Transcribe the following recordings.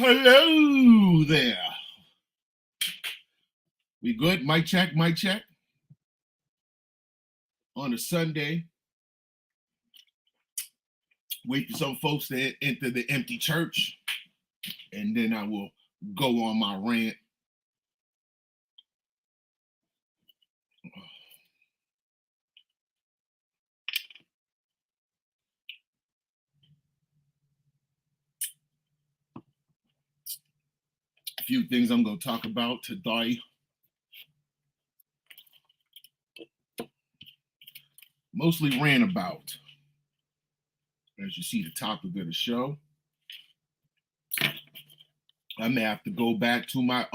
Hello there. We good? Mic check, mic check. On a Sunday, wait for some folks to enter the empty church, and then I will go on my rant. A few things I'm going to talk about today. Mostly rant about. As you see the topic of the show, I may have to go back to my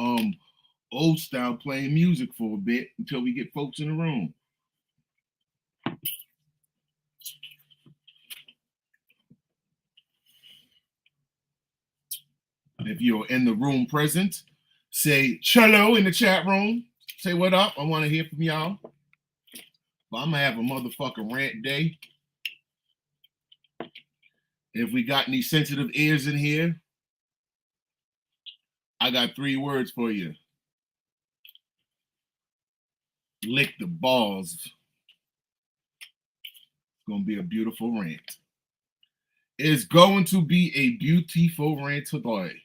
old style playing music for a bit until we get folks in the room. If you're in the room present, say cello in the chat room. Say what up. I want to hear from y'all. But I'm gonna have a motherfucking rant day. If we got any sensitive ears in here, I got 3 words for you. Lick the balls. It's gonna be a beautiful rant. It's going to be a beautiful rant today.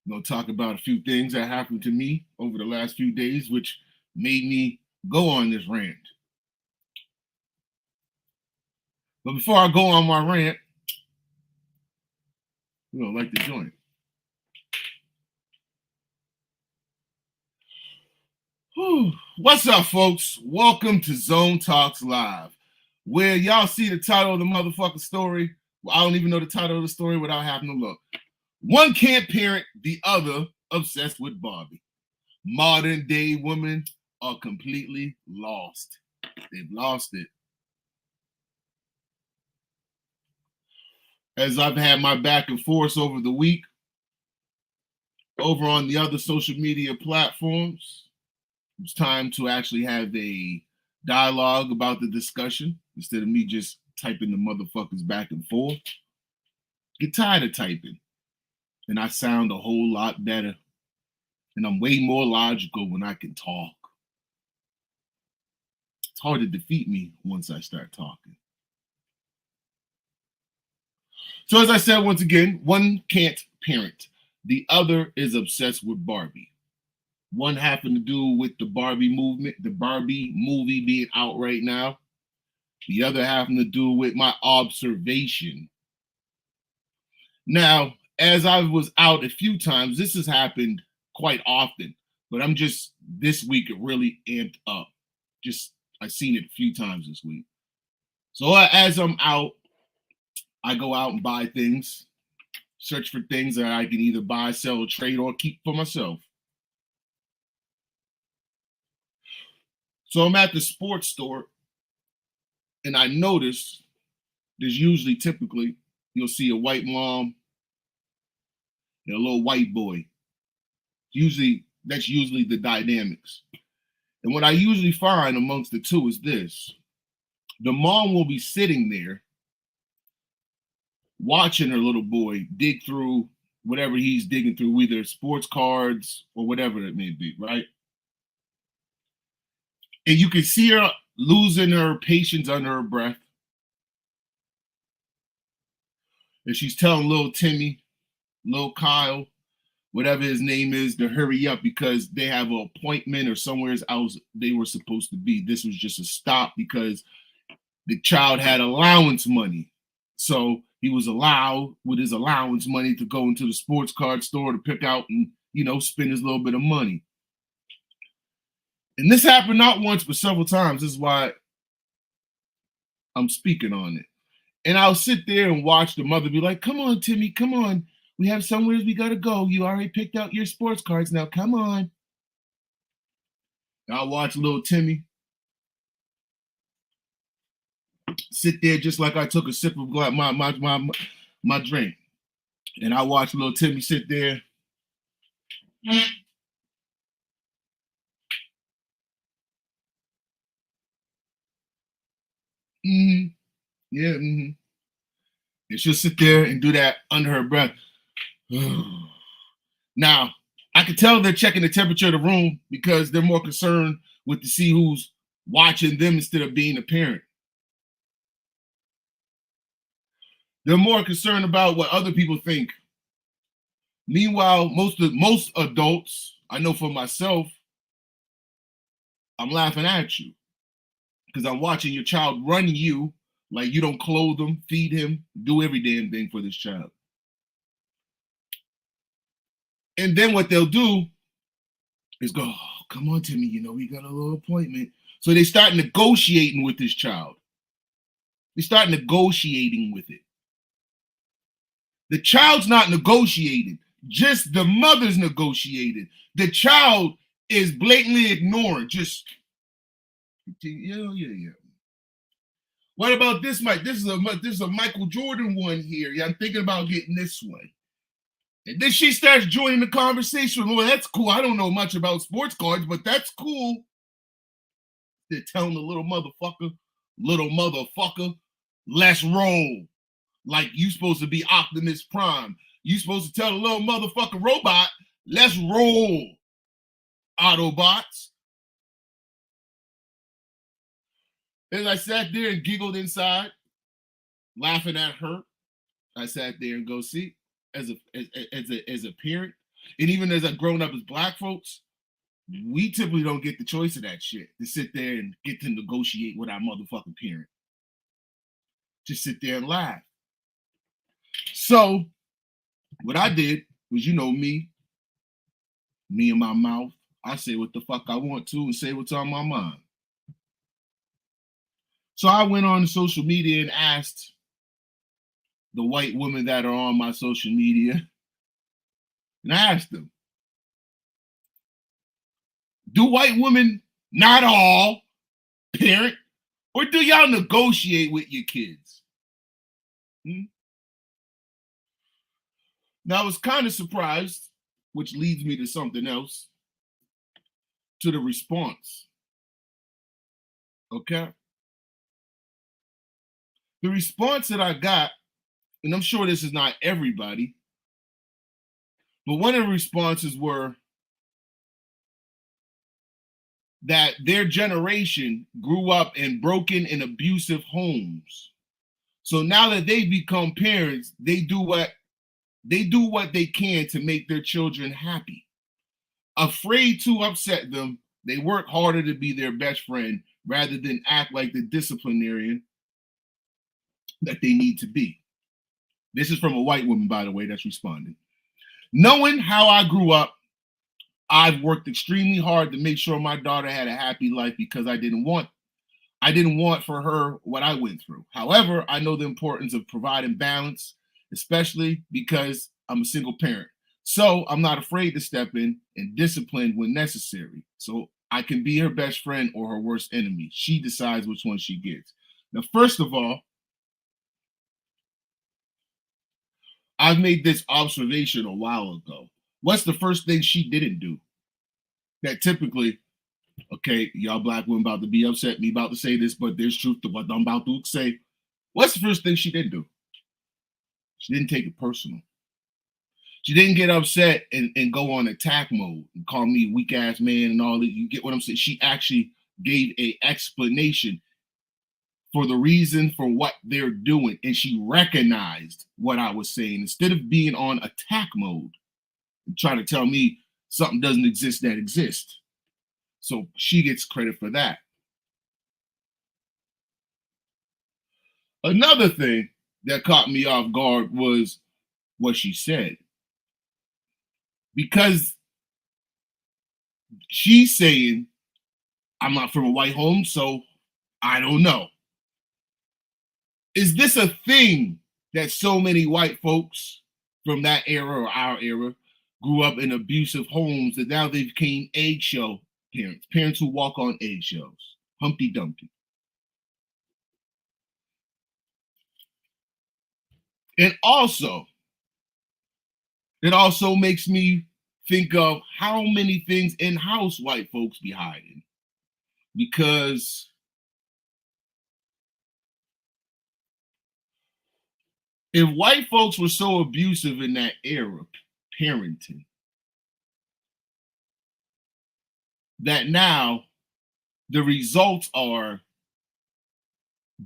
I'm gonna talk about a few things that happened to me over the last few days, which made me go on this rant. But before I go on my rant, you know, like the joint. What's up, folks? Welcome to Zone Talks Live, where y'all see the title of the motherfucking story. Well, I don't even know the title of the story without having to look. One can't parent, the other obsessed with Barbie. Modern day women are completely lost. They've lost it. As I've had my back and forth over the week, over on the other social media platforms, it's time to actually have a dialogue about the discussion instead of me just typing the motherfuckers back and forth. Get tired of typing, and I sound a whole lot better, and I'm way more logical when I can talk. It's hard to defeat me once I start talking. So as I said, once again, one can't parent. The other is obsessed with Barbie. One having to do with the Barbie movement, the Barbie movie being out right now. The other having to do with my observation. Now, as I was out a few times, this has happened quite often, but I'm just, this week it really amped up. Just, I've seen it a few times this week. So as I'm out, I go out and buy things, search for things that I can either buy, sell, trade, or keep for myself. So I'm at the sports store, and I notice there's typically, you'll see a white mom and a little white boy. That's usually the dynamics. And what I usually find amongst the two is this. The mom will be sitting there watching her little boy dig through whatever he's digging through, either sports cards or whatever it may be, right? And you can see her losing her patience under her breath. And she's telling little Timmy, little Kyle, whatever his name is, to hurry up because they have an appointment or somewhere else they were supposed to be. This was just a stop because the child had allowance money. So he was allowed with his allowance money to go into the sports card store to pick out and, spend his little bit of money. And this happened not once, but several times. This is why I'm speaking on it. And I'll sit there and watch the mother be like, come on, Timmy, come on. We have somewhere we got to go. You already picked out your sports cards. Now, come on. I'll watch little Timmy sit there just like I took a sip of my drink. And I watch little Timmy sit there. Mm-hmm. Yeah. Mm-hmm. And she'll sit there and do that under her breath. Now, I can tell they're checking the temperature of the room because they're more concerned with to see who's watching them instead of being a parent. They're more concerned about what other people think. Meanwhile, most adults, I know for myself, I'm laughing at you because I'm watching your child run you like you don't clothe him, feed him, do every damn thing for this child. And then what they'll do is go, oh, come on, Timmy, you know, we got a little appointment. So they start negotiating with this child. They start negotiating with it. The child's not negotiating, just the mother's negotiated. The child is blatantly ignoring, just, yeah. What about this, Mike? This is a Michael Jordan one here. Yeah, I'm thinking about getting this one. And then she starts joining the conversation. Well, that's cool. I don't know much about sports cards, but that's cool. They're telling the little motherfucker, let's roll. Like you supposed to be Optimus Prime. You supposed to tell the little motherfucking robot, let's roll, Autobots. As I sat there and giggled inside, laughing at her, I sat there and go, see, as a parent, and even as a grown up as black folks, we typically don't get the choice of that shit to sit there and get to negotiate with our motherfucking parent. Just sit there and laugh. So what I did was, you know, me and my mouth, I say what the fuck I want to and say what's on my mind. So I went on social media and asked the white women that are on my social media, and I asked them, do white women, not all, parent, or do y'all negotiate with your kids? Now I was kind of surprised, which leads me to something else, to the response. Okay? The response that I got, and I'm sure this is not everybody, but one of the responses were that their generation grew up in broken and abusive homes. So now that they become parents, they do what they can to make their children happy. Afraid to upset them, they work harder to be their best friend rather than act like the disciplinarian that they need to be. This is from a white woman, by the way, that's responding. Knowing how I grew up, I've worked extremely hard to make sure my daughter had a happy life because I didn't want for her what I went through. However, I know the importance of providing balance, especially because I'm a single parent. So I'm not afraid to step in and discipline when necessary. So I can be her best friend or her worst enemy. She decides which one she gets. Now, first of all, I've made this observation a while ago. What's the first thing she didn't do? That typically, okay, y'all black women about to be upset, me about to say this, but there's truth to what I'm about to say. What's the first thing she didn't do? She didn't take it personal. She didn't get upset and go on attack mode and call me weak ass man and all that. You get what I'm saying? She actually gave an explanation for the reason for what they're doing. And she recognized what I was saying instead of being on attack mode and trying to tell me something doesn't exist that exists. So she gets credit for that. Another thing that caught me off guard was what she said. Because she's saying, I'm not from a white home, so I don't know. Is this a thing that so many white folks from that era or our era grew up in abusive homes that now they became eggshell parents who walk on eggshells, Humpty Dumpty? And also, it also makes me think of how many things in-house white folks be hiding. Because If white folks were so abusive in that era, parenting, that now the results are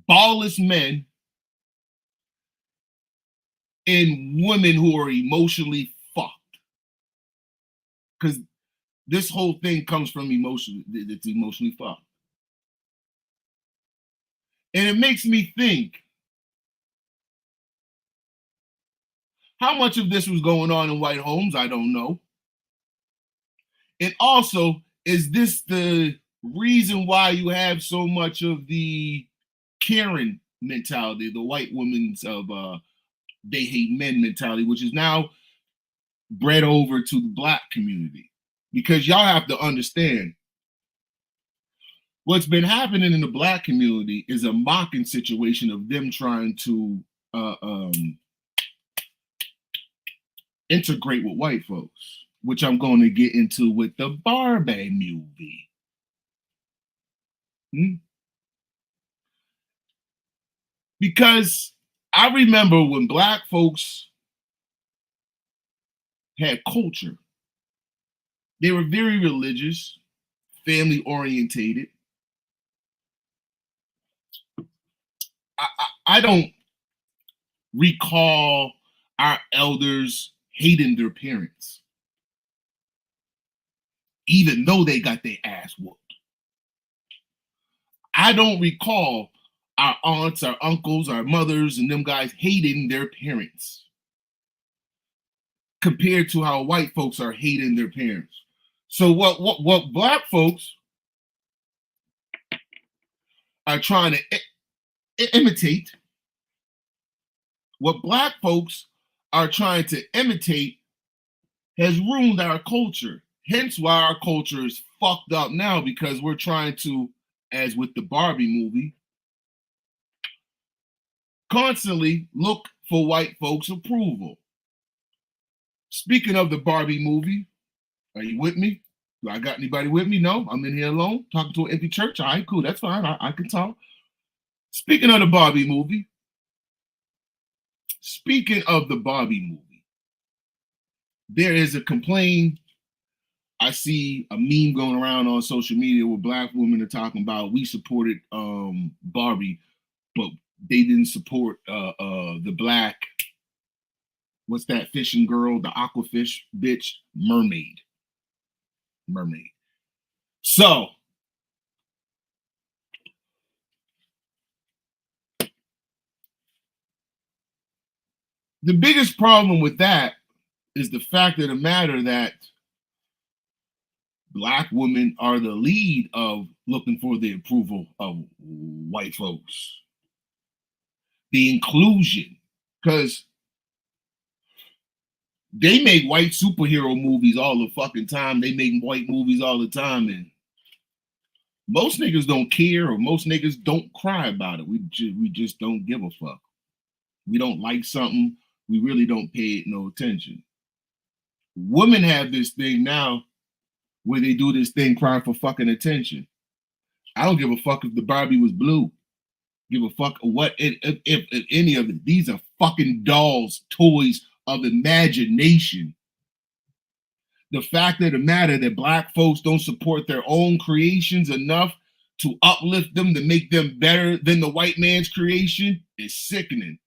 ballless men and women who are emotionally fucked. Because this whole thing comes from emotion. It's emotionally fucked. And it makes me think, how much of this was going on in white homes? I don't know. And also, is this the reason why you have so much of the Karen mentality, the white women's of they hate men mentality, which is now bred over to the black community? Because y'all have to understand, what's been happening in the black community is a mocking situation of them trying to integrate with white folks, which I'm going to get into with the Barbie movie. Because I remember when black folks had culture, they were very religious, family orientated. I don't recall our elders hating their parents, even though they got their ass whooped. I don't recall our aunts, our uncles, our mothers, and them guys hating their parents compared to how white folks are hating their parents. So what black folks are trying to imitate, what black folks are trying to imitate has ruined our culture. Hence why our culture is fucked up now, because we're trying to, as with the Barbie movie, constantly look for white folks' approval. Speaking of the Barbie movie, are you with me? Do I got anybody with me? No, I'm in here alone talking to an empty church. All right, cool, that's fine. I can talk. Speaking of the Barbie movie, there is a complaint. I see a meme going around on social media where black women are talking about, we supported Barbie, but they didn't support the black, what's that fishing girl, the aquafish bitch, mermaid. So the biggest problem with that is the fact of the matter that black women are the lead of looking for the approval of white folks. The inclusion, because they make white superhero movies all the fucking time. They make white movies all the time, and most niggas don't care, or most niggas don't cry about it. We just don't give a fuck. We don't like something, we really don't pay it no attention. Women have this thing now where they do this thing crying for fucking attention. I don't give a fuck if the Barbie was blue. Give a fuck what if any of it. These are fucking dolls, toys of imagination. The fact of the matter that black folks don't support their own creations enough to uplift them, to make them better than the white man's creation, is sickening.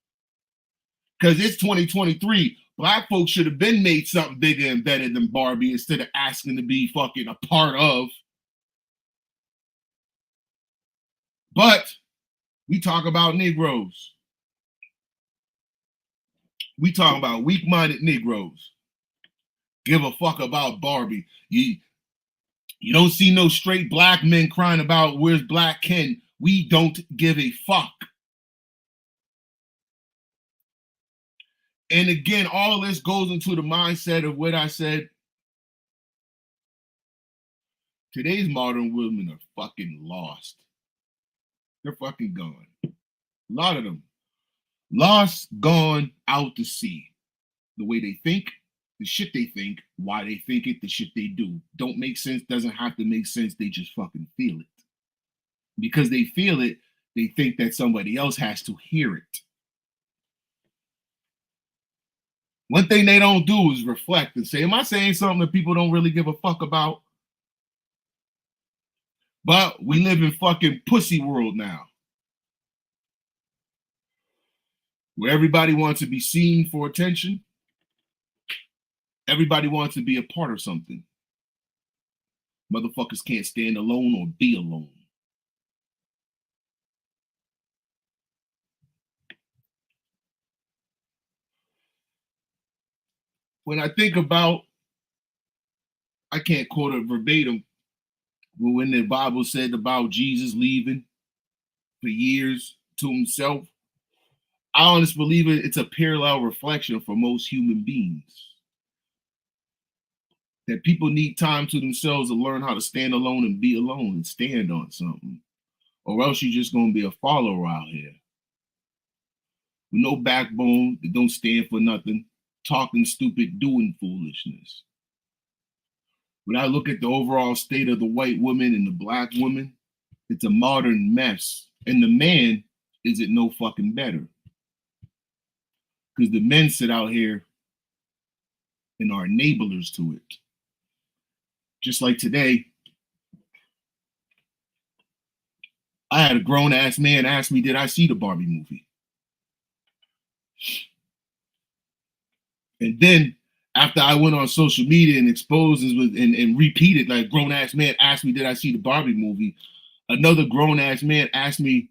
Because it's 2023. Black folks should have been made something bigger and better than Barbie instead of asking to be fucking a part of. But we talk about Negroes. We talk about weak-minded Negroes. Give a fuck about Barbie. You don't see no straight black men crying about where's Black Ken. We don't give a fuck. And again, all this goes into the mindset of what I said. Today's modern women are fucking lost. They're fucking gone. A lot of them. Lost, gone, out to sea. The way they think, the shit they think, why they think it, the shit they do. Don't make sense, doesn't have to make sense. They just fucking feel it. Because they feel it, they think that somebody else has to hear it. One thing they don't do is reflect and say, am I saying something that people don't really give a fuck about? But we live in fucking pussy world now, where everybody wants to be seen for attention. Everybody wants to be a part of something. Motherfuckers can't stand alone or be alone. When I think about, I can't quote it verbatim, but when the Bible said about Jesus leaving for years to himself, I honestly believe it's a parallel reflection for most human beings. That people need time to themselves to learn how to stand alone and be alone and stand on something. Or else you're just going to be a follower out here. With no backbone, that don't stand for nothing, talking stupid, doing foolishness. When I look at the overall state of the white woman and the black woman, it's a modern mess. And the man isn't no fucking better. Because the men sit out here and are enablers to it. Just like today, I had a grown ass man ask me, did I see the Barbie movie? And then after I went on social media and exposed and repeated, like grown ass man asked me, did I see the Barbie movie? Another grown ass man asked me,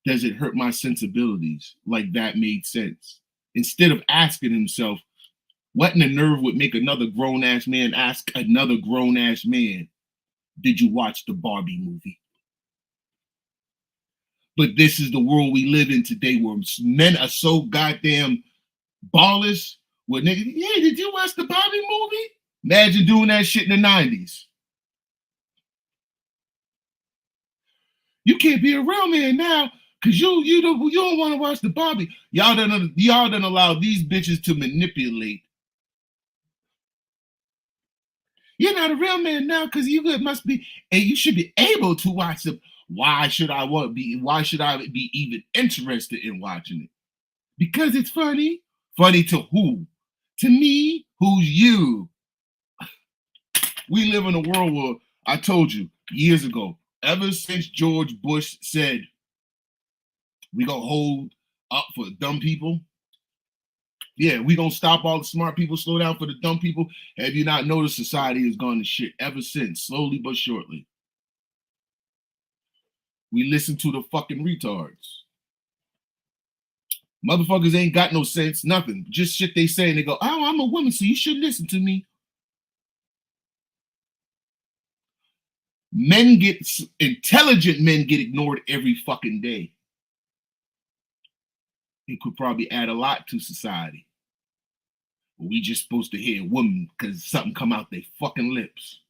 does it hurt my sensibilities? Like that made sense. Instead of asking himself, what in the nerve would make another grown ass man ask another grown ass man, did you watch the Barbie movie? But this is the world we live in today, where men are so goddamn ballish. With niggas, yeah, did you watch the Barbie movie? Imagine doing that shit in the 90s. You can't be a real man now because you don't want to watch the Barbie. Y'all done allow these bitches to manipulate. You're not a real man now because you must be, and you should be able to watch them. Why should I be even interested in watching it? Because it's funny. Funny to who? To me, who's you? We live in a world where, I told you years ago, ever since George Bush said we gonna hold up for dumb people, yeah, we gonna stop all the smart people, slow down for the dumb people. Have you not noticed society has gone to shit ever since, slowly but surely? We listen to the fucking retards. Motherfuckers ain't got no sense, nothing. Just shit they say, and they go, oh, I'm a woman, so you should listen to me. Intelligent men get ignored every fucking day. It could probably add a lot to society. But we just supposed to hear women because something come out their fucking lips.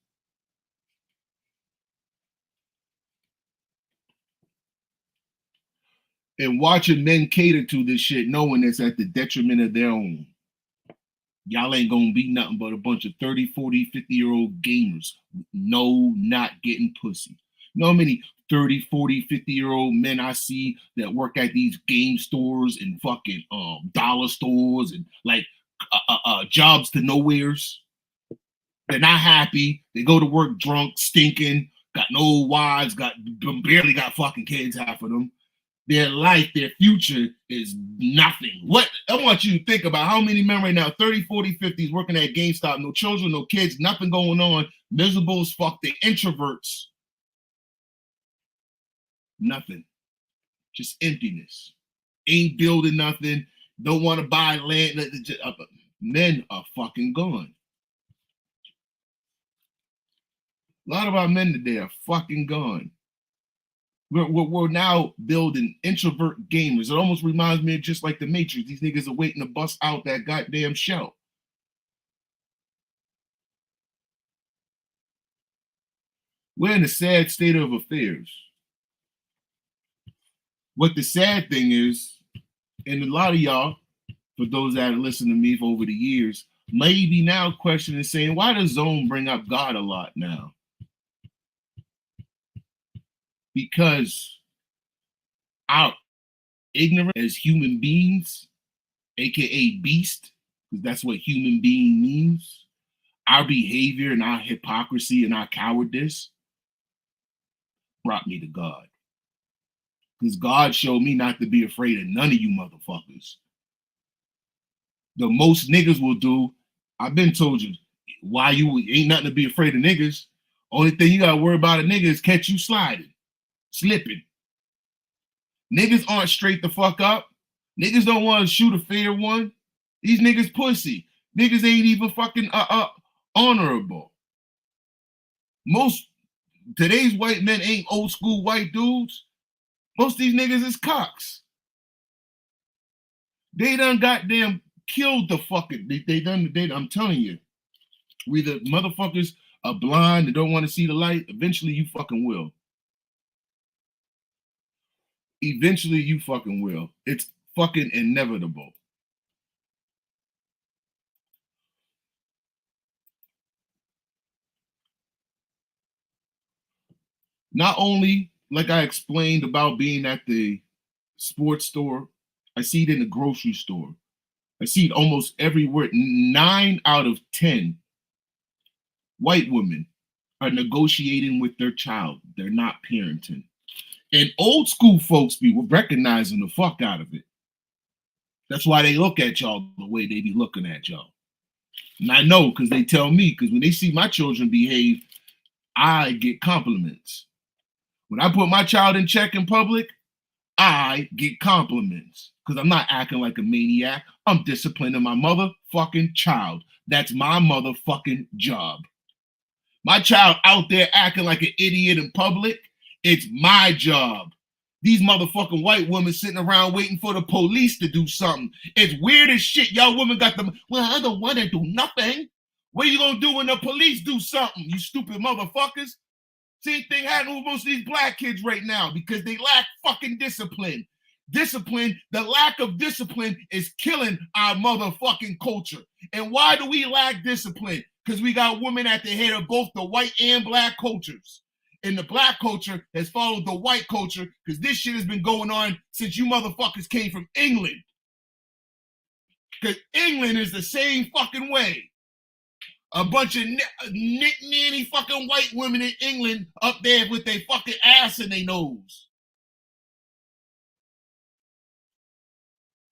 And watching men cater to this shit, knowing it's at the detriment of their own. Y'all ain't gonna be nothing but a bunch of 30, 40, 50-year-old gamers. No, not getting pussy. You know how many 30, 40, 50-year-old men I see that work at these game stores and fucking dollar stores and like jobs to nowheres? They're not happy. They go to work drunk, stinking, got no wives, barely got fucking kids, half of them. Their life, their future is nothing. What I want you to think about how many men right now, 30, 40, 50s, working at GameStop, no children, no kids, nothing going on, miserable as fuck. They're introverts. Nothing. Just emptiness. Ain't building nothing. Don't want to buy land. Men are fucking gone. A lot of our men today are fucking gone. We're now building introvert gamers. It almost reminds me of just like the Matrix. These niggas are waiting to bust out that goddamn shell. We're in a sad state of affairs. What the sad thing is, and a lot of y'all, for those that have listened to me for over the years, maybe now questioning, saying, why does Zone bring up God a lot now? Because our ignorance as human beings, aka beast, because that's what human being means. Our behavior and our hypocrisy and our cowardice brought me to God. Because God showed me not to be afraid of none of you motherfuckers. The most niggas will do, I've been told you, why you ain't nothing to be afraid of niggas. Only thing you gotta worry about a nigga is catch you sliding, slipping. Niggas aren't straight the fuck up. Niggas don't want to shoot a fair one. These niggas pussy. Niggas ain't even fucking honorable. Most today's white men ain't old school white dudes. Most of these niggas is cocks. They done goddamn killed the fucking. I'm telling you, we the motherfuckers are blind and don't want to see the light. Eventually, you fucking will. Eventually, you fucking will. It's fucking inevitable. Not only, like I explained about being at the sports store, I see it in the grocery store. I see it almost everywhere. 9 out of 10 white women are negotiating with their child. They're not parenting. And old school folks be recognizing the fuck out of it. That's why they look at y'all the way they be looking at y'all. And I know because they tell me, because when they see my children behave, I get compliments. When I put my child in check in public, I get compliments because I'm not acting like a maniac. I'm disciplining my motherfucking child. That's my motherfucking job. My child out there acting like an idiot in public, it's my job. These motherfucking white women sitting around waiting for the police to do something. It's weird as shit. Y'all women got them. Well, I don't want to do nothing. What are you going to do when the police do something, you stupid motherfuckers? Same thing happening with most of these black kids right now because they lack fucking discipline. Discipline, the lack of discipline is killing our motherfucking culture. And why do we lack discipline? Because we got women at the head of both the white and black cultures. And the black culture has followed the white culture because this shit has been going on since you motherfuckers came from England. Because England is the same fucking way. A bunch of nanny fucking white women in England up there with their fucking ass in their nose.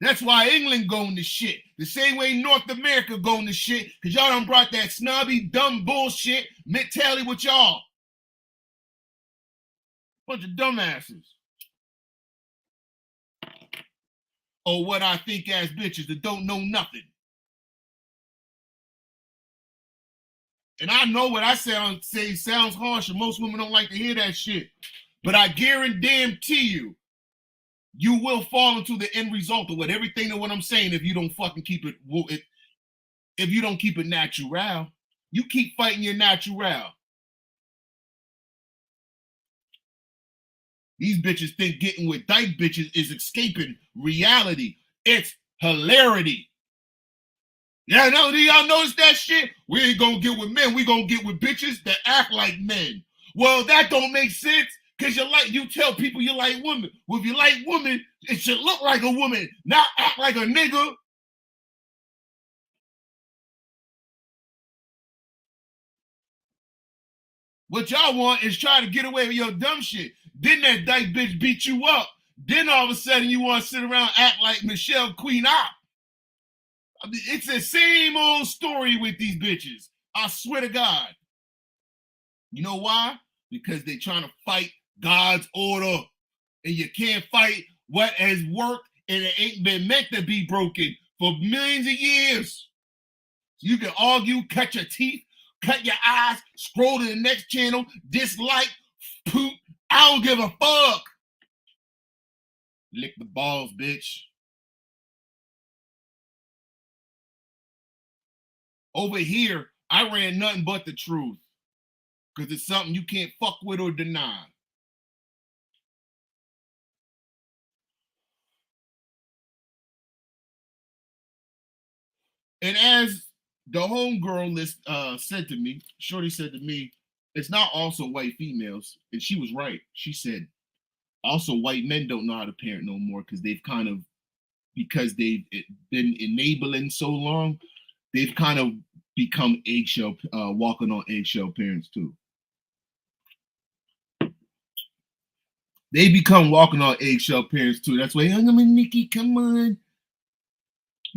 That's why England going to shit. The same way North America going to shit, because y'all done brought that snobby, dumb bullshit mentality with y'all. Bunch of dumbasses. Or what I think ass bitches that don't know nothing. And I know what I say sounds harsh, and most women don't like to hear that shit. But I guarantee you, you will fall into the end result of everything of what I'm saying if you don't fucking keep it. If you don't keep it natural, you keep fighting your natural. These bitches think getting with dyke bitches is escaping reality. It's hilarity. Yeah, no, do y'all notice that shit? We ain't gonna get with men. We gonna get with bitches that act like men. Well, that don't make sense because you tell people you like women. Well, if you like women, it should look like a woman, not act like a nigga. What y'all want is try to get away with your dumb shit. Then that dyke bitch beat you up. Then all of a sudden you want to sit around and act like Michelle Queen Op. I mean, it's the same old story with these bitches. I swear to God. You know why? Because they're trying to fight God's order. And you can't fight what has worked and it ain't been meant to be broken for millions of years. So you can argue, cut your teeth, cut your eyes, scroll to the next channel, dislike, poop. I don't give a fuck. Lick the balls, bitch. Over here, I ran nothing but the truth. Because it's something you can't fuck with or deny. And as the homegirl list said to me, Shorty said to me, it's not also white females. And she was right. She said, also white men don't know how to parent no more because they've kind of because they've been enabling so long, they've kind of become walking on eggshell parents too. They become walking on eggshell parents too. That's why I'm Nikki, come on.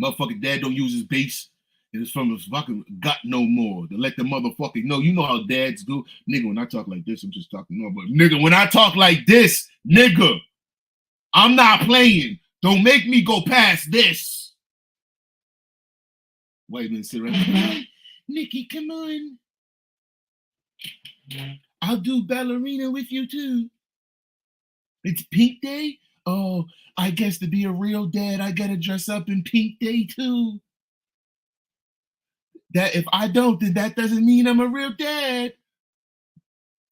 Motherfucking dad don't use his bass. And it's from his fucking gut no more. To let the motherfucking know. You know how dads do. Nigga, when I talk like this, I'm just talking normal. But nigga, when I talk like this, nigga, I'm not playing. Don't make me go past this. Wait a minute, sit right. Nikki, come on. I'll do ballerina with you too. It's Pink Day? Oh, I guess to be a real dad, I gotta dress up in Pink Day too. That if I don't, then that doesn't mean I'm a real dad.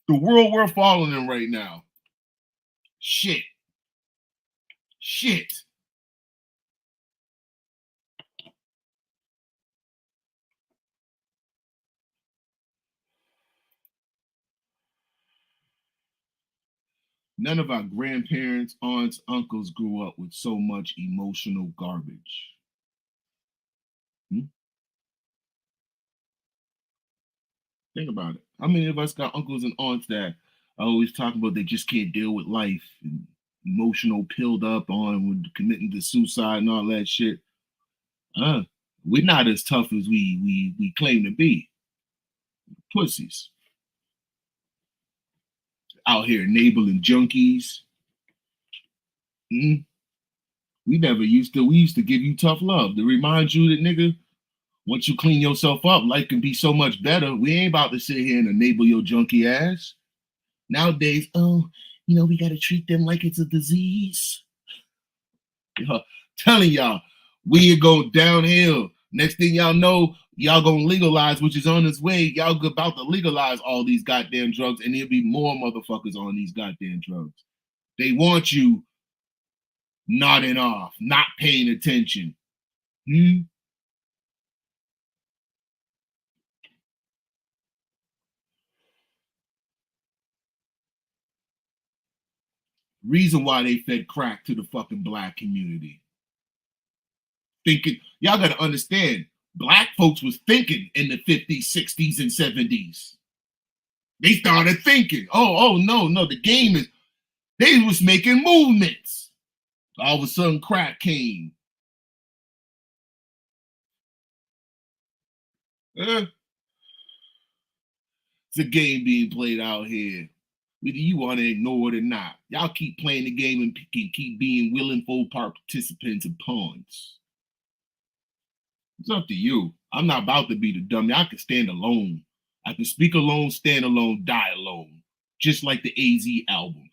The world we're following in right now. Shit. None of our grandparents, aunts, uncles grew up with so much emotional garbage. Think about it. How many of us got uncles and aunts that always talk about they just can't deal with life and emotional pilled up on with committing to suicide and all that shit? We're not as tough as we claim to be. Pussies. Out here enabling junkies. We used to give you tough love to remind you that, nigga, once you clean yourself up, life can be so much better. We ain't about to sit here and enable your junkie ass. Nowadays, we got to treat them like it's a disease. Telling y'all, we go downhill. Next thing y'all know, y'all gonna legalize, which is on its way. Y'all about to legalize all these goddamn drugs, and there'll be more motherfuckers on these goddamn drugs. They want you nodding off, not paying attention. Reason why they fed crack to the fucking black community. Thinking, y'all gotta understand, black folks was thinking in the 50s, 60s, and 70s. They started thinking, no, the game is, they was making movements. All of a sudden, crack came. It's a game being played out here. Whether you want to ignore it or not. Y'all keep playing the game and keep being willful participants and pawns. It's up to you. I'm not about to be the dummy. I can stand alone. I can speak alone, stand alone, die alone. Just like the AZ album.